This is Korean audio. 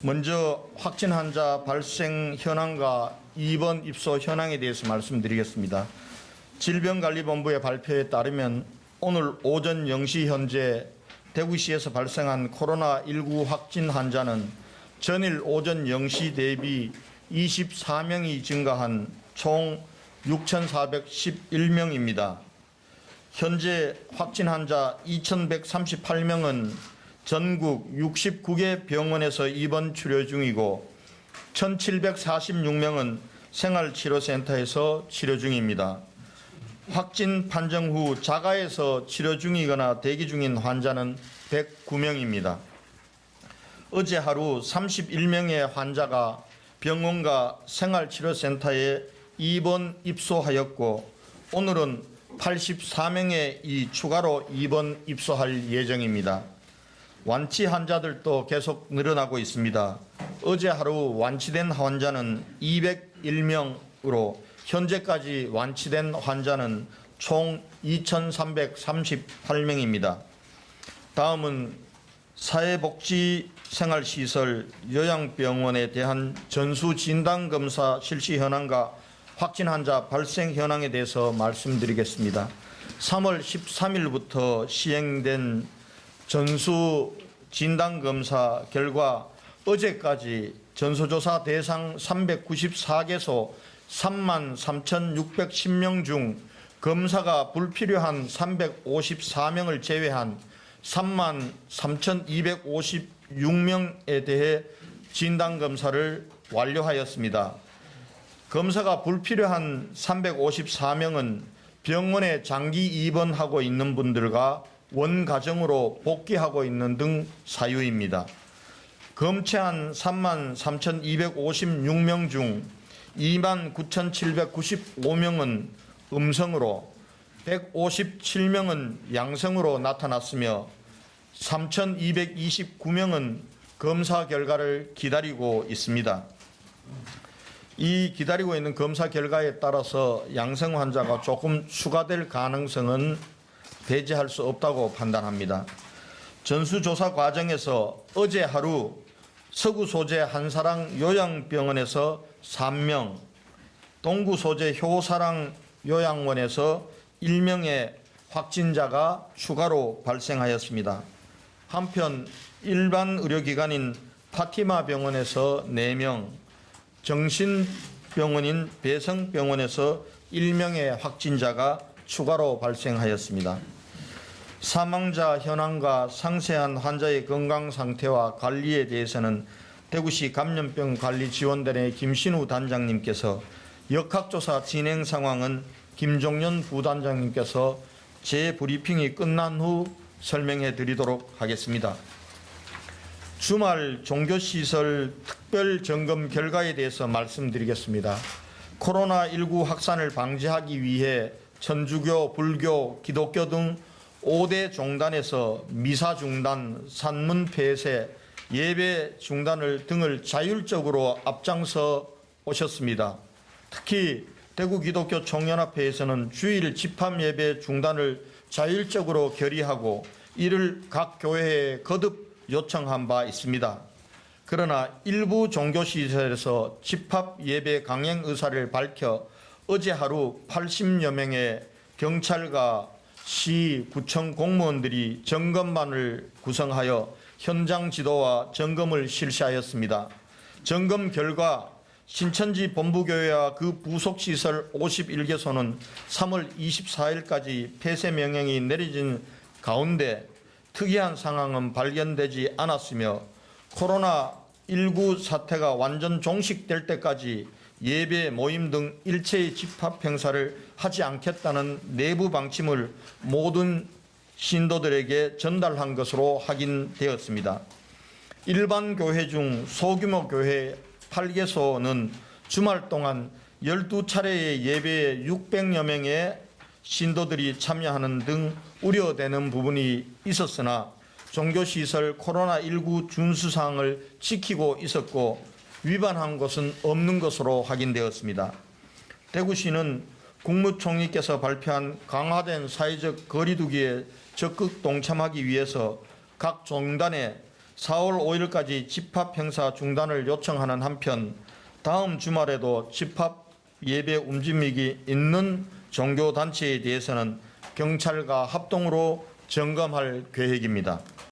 먼저 확진 환자 발생 현황과 입원 입소 현황에 대해서 말씀드리겠습니다. 질병관리본부의 발표에 따르면 오늘 오전 0시 현재 대구시에서 발생한 코로나19 확진 환자는 전일 오전 0시 대비 24명이 증가한 총 6,411명입니다. 현재 확진 환자 2,138명은 전국 69개 병원에서 입원 치료 중이고 1,746명은 생활치료센터에서 치료 중입니다. 확진 판정 후 자가에서 치료 중이거나 대기 중인 환자는 109명입니다. 어제 하루 31명의 환자가 병원과 생활치료센터에 입원 입소하였고 오늘은 84명의 추가로 입원 입소할 예정입니다. 완치 환자들도 계속 늘어나고 있습니다. 어제 하루 완치된 환자는 201명으로 현재까지 완치된 환자는 총 2,338명입니다. 다음은 사회복지생활시설 요양병원에 대한 전수진단검사 실시 현황과 확진 환자 발생 현황에 대해서 말씀드리겠습니다. 3월 13일부터 시행된 전수진단검사 결과 어제까지 전수조사 대상 394개소 33,610명 중 검사가 불필요한 354명을 제외한 33,256명에 대해 진단검사를 완료하였습니다. 검사가 불필요한 354명은 병원에 장기 입원하고 있는 분들과 원가정으로 복귀하고 있는 등 사유입니다. 검체한 33,256명 중 29,795명은 음성으로 157명은 양성으로 나타났으며 3,229명은 검사 결과를 기다리고 있습니다. 이 기다리고 있는 검사 결과에 따라서 양성 환자가 조금 추가될 가능성은 배제할 수 없다고 판단합니다. 전수조사 과정에서 어제 하루 서구 소재 한사랑 요양병원에서 3명, 동구 소재 효사랑 요양원에서 1명의 확진자가 추가로 발생하였습니다. 한편 일반 의료기관인 파티마 병원에서 4명, 정신병원인 배성병원에서 1명의 확진자가 추가로 발생하였습니다. 사망자 현황과 상세한 환자의 건강 상태와 관리에 대해서는 대구시 감염병관리지원단의 김신우 단장님께서 역학조사 진행 상황은 김종연 부단장님께서 재브리핑이 끝난 후 설명해 드리도록 하겠습니다. 주말 종교시설 특별점검 결과에 대해서 말씀드리겠습니다. 코로나19 확산을 방지하기 위해 천주교, 불교, 기독교 등 5대 종단에서 미사 중단, 산문 폐쇄, 예배 중단을 등을 자율적으로 앞장서 오셨습니다. 특히 대구 기독교 총연합회에서는 주일 집합 예배 중단을 자율적으로 결의하고 이를 각 교회에 거듭 요청한 바 있습니다. 그러나 일부 종교시설에서 집합 예배 강행 의사를 밝혀 어제 하루 80여 명의 경찰과 시, 구청 공무원들이 점검반을 구성하여 현장 지도와 점검을 실시하였습니다. 점검 결과 신천지 본부교회와 그 부속시설 51개소는 3월 24일까지 폐쇄 명령이 내려진 가운데 특이한 상황은 발견되지 않았으며 코로나19 사태가 완전 종식될 때까지 예배, 모임 등 일체의 집합 행사를 하지 않겠다는 내부 방침을 모든 신도들에게 전달한 것으로 확인되었습니다. 일반 교회 중 소규모 교회 8개소는 주말 동안 12차례의 예배에 600여 명의 신도들이 참여하는 등 우려되는 부분이 있었으나 종교시설 코로나19 준수사항을 지키고 있었고 위반한 것은 없는 것으로 확인되었습니다. 대구시는 국무총리께서 발표한 강화된 사회적 거리두기에 적극 동참하기 위해서 각 종단에 4월 5일까지 집합 행사 중단을 요청하는 한편 다음 주말에도 집합 예배 움직임이 있는 종교단체에 대해서는 경찰과 합동으로 점검할 계획입니다.